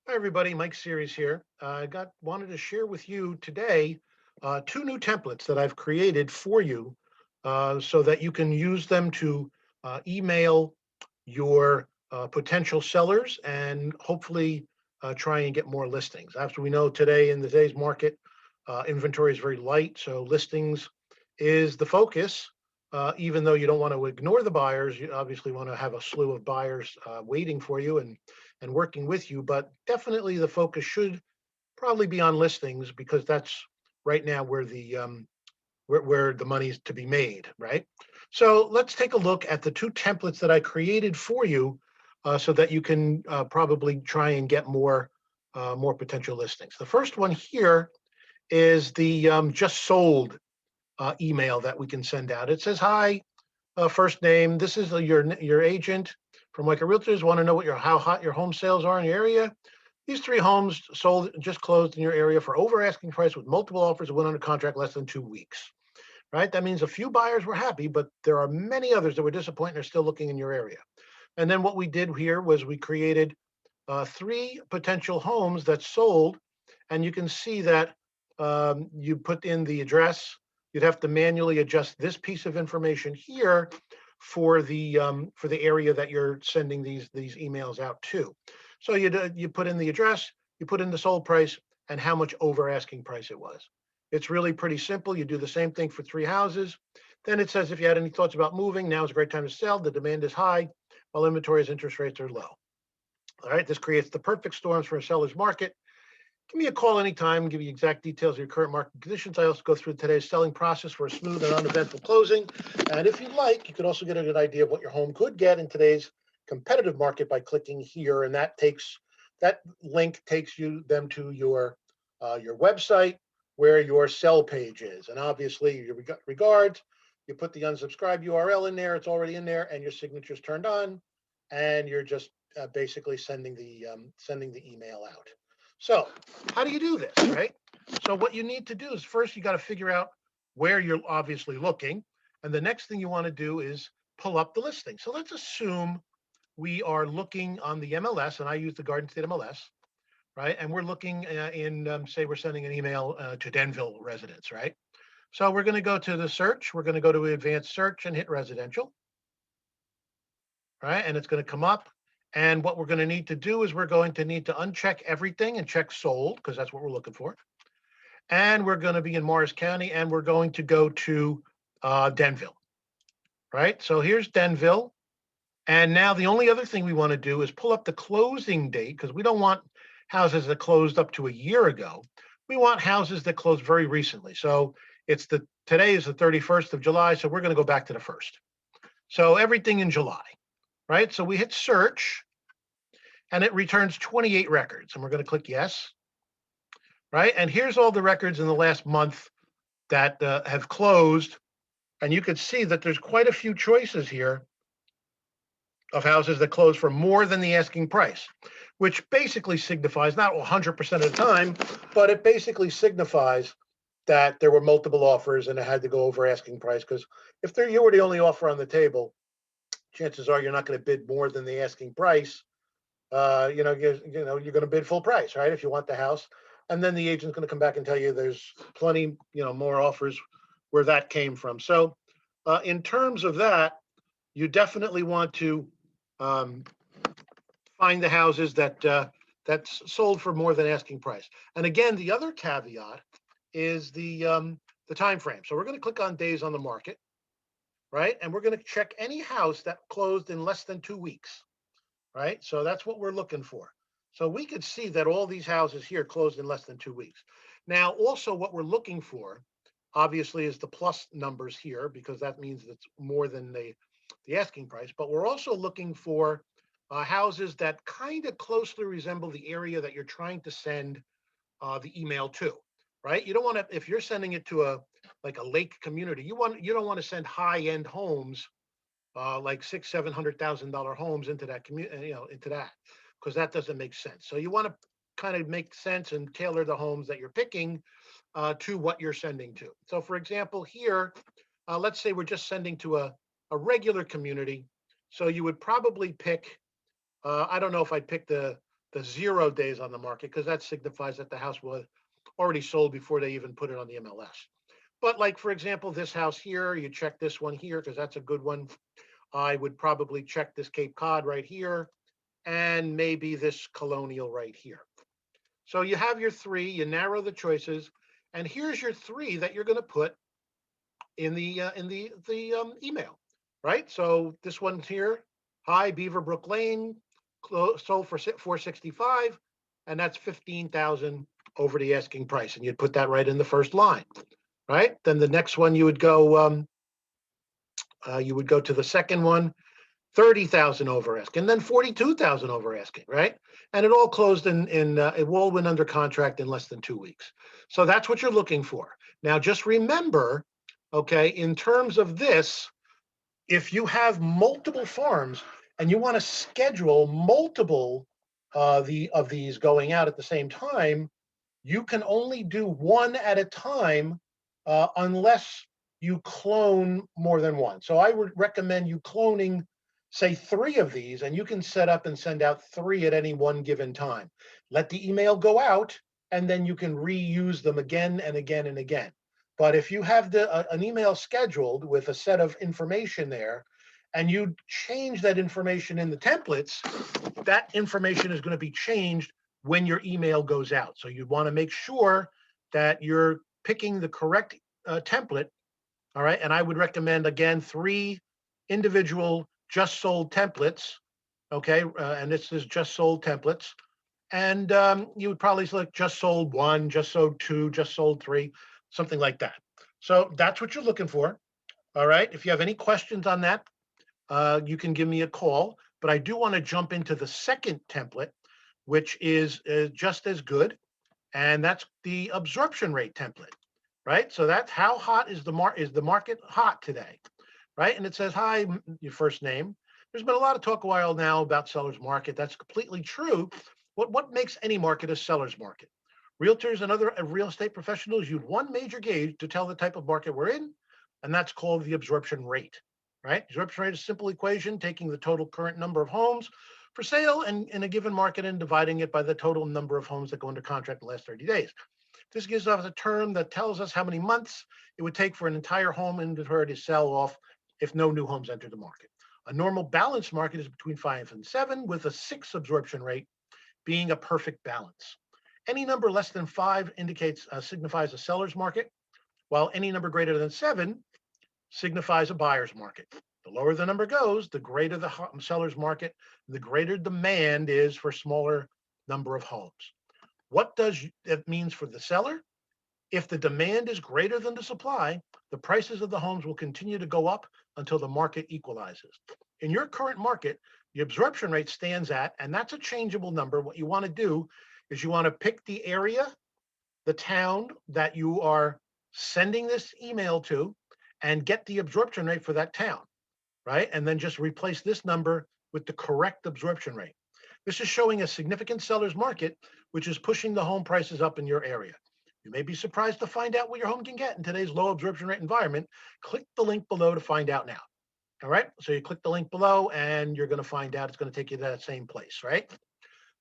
Hi everybody, Mike Series here. I got wanted to share with you today two new templates that I've created for you so that you can use them to email your potential sellers and hopefully try and get more listings. After we know today in today's market, inventory is very light, so listings is the focus. Even though you don't want to ignore the buyers, you obviously want to have a slew of buyers waiting for you and working with you, but definitely the focus should probably be on listings because that's right now where the money's to be made, right? So let's take a look at the two templates that I created for you, so that you can probably try and get more potential listings. The first one here is the just sold email that we can send out. It says, "Hi, first name. This is your agent from like a realtors. Want to know what your how hot your home sales are in your area. These three homes sold just closed in your area for over asking price with multiple offers and went under contract less than 2 weeks." Right? That means a few buyers were happy, but there are many others that were disappointed and are still looking in your area. And then what we did here was we created three potential homes that sold, and you can see that you put in the address. You'd have to manually adjust this piece of information here for the area that you're sending these emails out to. So you put in the address, you put in the sold price, and how much over asking price it was. It's really pretty simple. You do the same thing for three houses. Then it says if you had any thoughts about moving, now is a great time to sell. The demand is high, while inventory's interest rates are low. All right, this creates the perfect storms for a seller's market. Give me a call anytime, give you exact details of your current market conditions. I also go through today's selling process for a smooth and uneventful closing. And if you like, you could also get a good idea of what your home could get in today's competitive market by clicking here. And that link takes you them to your website where your sell page is. And obviously, your regards, you put the unsubscribe URL in there. It's already in there, and your signature's turned on, and you're just basically sending the email out. So how do you do this, right? So what you need to do is first you got to figure out where you're obviously looking, and the next thing you want to do is pull up the listing. So let's assume we are looking on the MLS, and I use the Garden State MLS, right? And we're looking say we're sending an email to Denville residents, right? So we're going to go to the search. We're going to go to advanced search and hit residential, right? And it's going to come up. And what we're going to need to do is we're going to need to uncheck everything and check sold because that's what we're looking for. And we're going to be in Morris County and we're going to go to Denville, right? So here's Denville. And now the only other thing we want to do is pull up the closing date because we don't want houses that closed up to a year ago. We want houses that closed very recently. So today is the 31st of July. So we're going to go back to the first. So everything in July, right? So we hit search and it returns 28 records. And we're going to click yes, right? And here's all the records in the last month that have closed. And you can see that there's quite a few choices here of houses that close for more than the asking price, which basically signifies not 100% of the time, but it basically signifies that there were multiple offers and it had to go over asking price. Because if you were the only offer on the table, chances are you're not going to bid more than the asking price. You're going to bid full price, right? If you want the house, and then the agent's going to come back and tell you there's plenty, more offers where that came from. So, in terms of that, you definitely want to um, find the houses that's sold for more than asking price. And again, the other caveat is the time frame. So we're going to click on days on the market, right? And we're going to check any house that closed in less than 2 weeks, right? So that's what we're looking for. So we could see that all these houses here closed in less than 2 weeks. Now, also what we're looking for, obviously, is the plus numbers here because that means it's more than the asking price. But we're also looking for houses that kind of closely resemble the area that you're trying to send the email to, right? You don't want to, if you're sending it to like a lake community, you don't want to send high end homes like $600,000-700,000 homes into that community, into that, because that doesn't make sense. So you want to kind of make sense and tailor the homes that you're picking to what you're sending to. So, for example, here, let's say we're just sending to a regular community. So you would probably pick. I don't know if I'd pick the 0 days on the market, because that signifies that the house was already sold before they even put it on the MLS. But like, for example, this house here, you check this one here because that's a good one. I would probably check this Cape Cod right here and maybe this Colonial right here. So you have your three, you narrow the choices, and here's your three that you're going to put in the email, right? So this one's here. Hi, Beaverbrook Lane, sold for 465, and that's 15,000 over the asking price, and you'd put that right in the first line, right? Then the next one you would go to the second one, 30,000 over asking, and then 42,000 over asking, right? And it all closed it all went under contract in less than 2 weeks. So that's what you're looking for. Now, just remember, okay, in terms of this, if you have multiple farms and you want to schedule multiple of these going out at the same time, you can only do one at a time unless you clone more than one. So I would recommend you cloning, say, 3 of these, and you can set up and send out 3 at any one given time. Let the email go out, and then you can reuse them again and again and again. But if you have an email scheduled with a set of information there, and you change that information in the templates, that information is going to be changed when your email goes out. So you want to make sure that you're picking the correct template. All right. And I would recommend, again, 3 individual just sold templates. Okay. And this is just sold templates. And you would probably select just sold 1, just sold 2, just sold 3, something like that. So that's what you're looking for. All right. If you have any questions on that, you can give me a call. But I do want to jump into the second template, which is just as good. And that's the absorption rate template, right? So that's how hot is the market hot today, right? And it says, hi, your first name. There's been a lot of talk a while now about seller's market. That's completely true. What makes any market a seller's market? Realtors and other real estate professionals use one major gauge to tell the type of market we're in, and that's called the absorption rate, right? Absorption rate is a simple equation, taking the total current number of homes for sale and in a given market and dividing it by the total number of homes that go under contract in the last 30 days. This gives us a term that tells us how many months it would take for an entire home inventory to sell off if no new homes enter the market. A normal balanced market is between 5 and 7, with a 6 absorption rate being a perfect balance. Any number less than 5 signifies a seller's market, while any number greater than 7 signifies a buyer's market. The lower the number goes, the greater the seller's market, the greater demand is for smaller number of homes. What does that means for the seller? If the demand is greater than the supply, the prices of the homes will continue to go up until the market equalizes. In your current market, the absorption rate stands at, and that's a changeable number. What you want to do is you want to pick the area, the town that you are sending this email to, and get the absorption rate for that town, right? And then just replace this number with the correct absorption rate. This is showing a significant seller's market, which is pushing the home prices up in your area. You may be surprised to find out what your home can get in today's low absorption rate environment. Click the link below to find out now. All right, so you click the link below and you're going to find out. It's going to take you to that same place, right?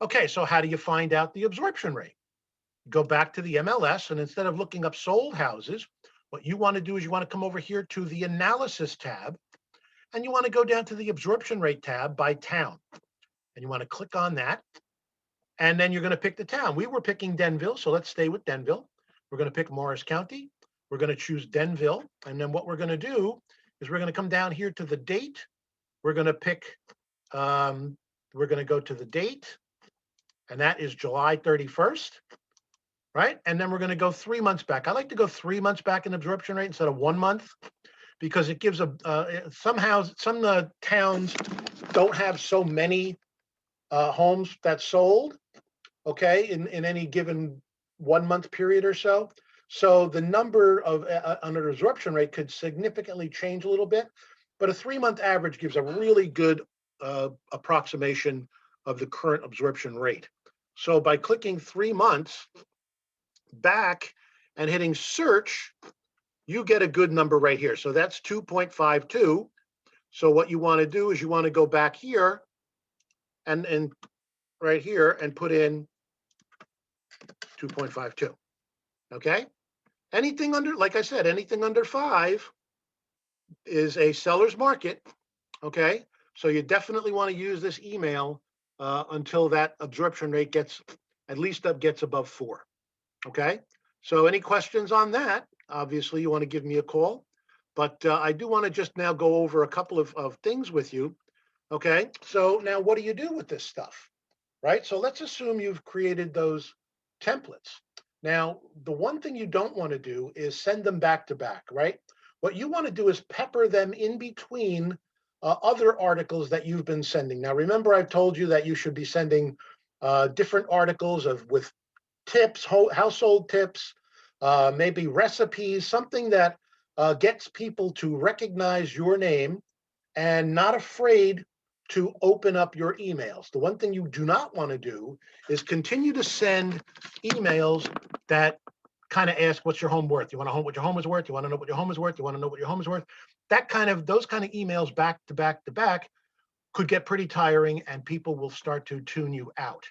Okay, so how do you find out the absorption rate? Go back to the MLS, and instead of looking up sold houses, what you want to do is you want to come over here to the analysis tab, and you want to go down to the absorption rate tab by town. And you want to click on that. And then you're going to pick the town. We were picking Denville, so let's stay with Denville. We're going to pick Morris County. We're going to choose Denville. And then what we're going to do is we're going to come down here to the date. We're going to pick, we're going to go to the date, and that is July 31st, right? And then we're going to go 3 months back. I like to go 3 months back in absorption rate instead of 1 month, because it gives some towns don't have so many homes that sold, okay, in any given 1 month period or so. So the number of under absorption rate could significantly change a little bit, but a 3 month average gives a really good approximation of the current absorption rate. So by clicking 3 months back and hitting search, you get a good number right here. So that's 2.52. So what you want to do is you want to go back here and right here and put in 2.52. Okay. Anything under, like I said, anything under 5 is a seller's market. Okay. So you definitely want to use this email until that absorption rate gets at least gets above 4. Okay. So any questions on that? Obviously, you want to give me a call. But I do want to just now go over a couple of things with you. Okay. So now what do you do with this stuff? Right. So let's assume you've created those templates. Now, the one thing you don't want to do is send them back to back, right? What you want to do is pepper them in between other articles that you've been sending. Now, remember, I've told you that you should be sending different articles with tips, household tips, maybe recipes, something that gets people to recognize your name and not afraid to open up your emails. The one thing you do not want to do is continue to send emails that kind of ask, what's your home worth? You want to know what your home is worth? You want to know what your home is worth? You want to know what your home is worth? Those kind of emails back to back to back could get pretty tiring and people will start to tune you out.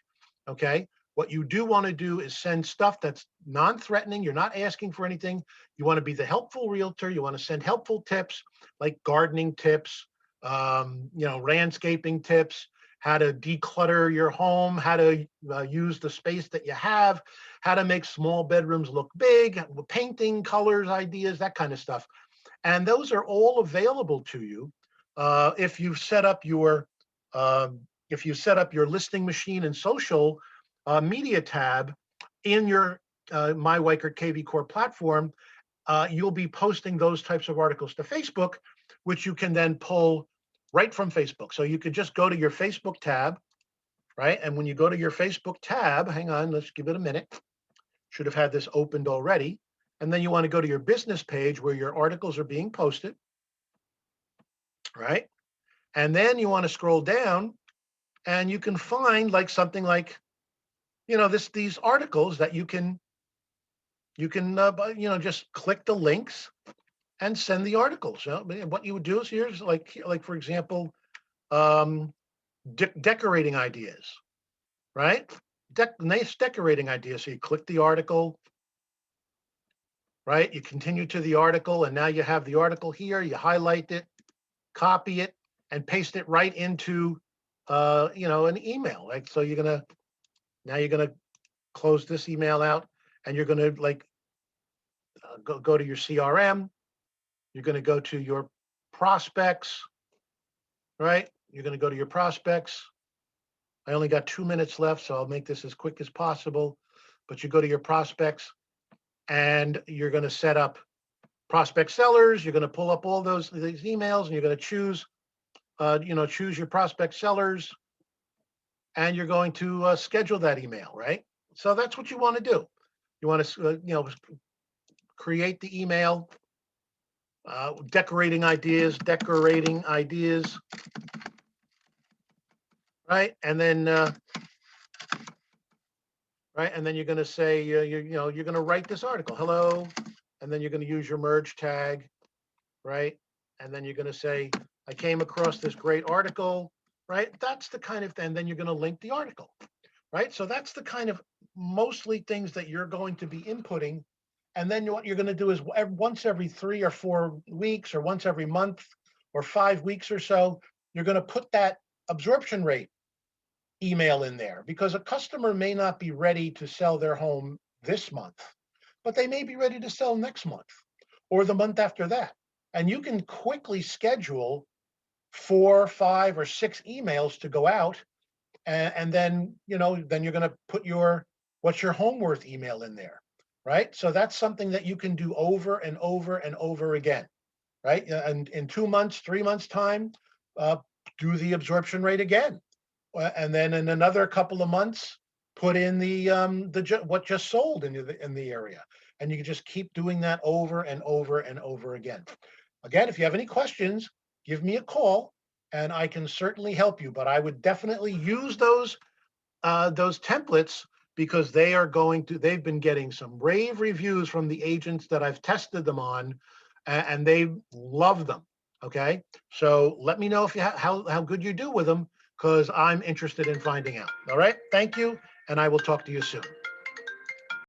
Okay. What you do want to do is send stuff that's non-threatening. You're not asking for anything. You want to be the helpful realtor. You want to send helpful tips like gardening tips, landscaping tips, how to declutter your home, how to use the space that you have, how to make small bedrooms look big, painting, colors, ideas, that kind of stuff. And those are all available to you if you've set up your listing machine and social media tab in your My Weichert KV Core platform. You'll be posting those types of articles to Facebook, which you can then pull right from Facebook. So you could just go to your Facebook tab, right? And when you go to your Facebook tab, hang on, let's give it a minute. Should have had this opened already. And then you want to go to your business page where your articles are being posted, right? And then you want to scroll down and you can find like something like, these articles that you can just click the links and send the articles. What you would do is here's like for example, decorating ideas, right? Nice decorating ideas. So you click the article, right? You continue to the article, and now you have the article here. You highlight it, copy it, and paste it right into an email. Like so, you're gonna close this email out, and you're gonna go to your CRM. You're gonna go to your prospects, right? You're gonna go to your prospects. I only got 2 minutes left, so I'll make this as quick as possible. But you go to your prospects, and you're gonna set up prospect sellers. You're gonna pull up all these emails, and you're gonna choose your prospect sellers, and you're going to schedule that email, right? So that's what you want to do. You want to, create the email, decorating ideas, right? And then, right, and then you're going to say, you're going to write this article, hello, and then you're going to use your merge tag, right? And then you're going to say, I came across this great article, right? That's the kind of thing. And then you're going to link the article, right? So that's the kind of mostly things that you're going to be inputting. And then what you're going to do is once every 3 or 4 weeks or once every month or 5 weeks or so, you're going to put that absorption rate email in there because a customer may not be ready to sell their home this month, but they may be ready to sell next month or the month after that. And you can quickly schedule 4, 5, or 6 emails to go out. And then, then you're going to put what's your home worth email in there, right? So that's something that you can do over and over and over again, right? And in 2 months, 3 months time, do the absorption rate again. And then in another couple of months, put in what just sold in the area. And you can just keep doing that over and over and over again. Again, if you have any questions, give me a call and I can certainly help you. But I would definitely use those templates because they've been getting some rave reviews from the agents that I've tested them on, and they love them. Okay, so let me know if how good you do with them. because I'm interested in finding out. All right. Thank you. And I will talk to you soon.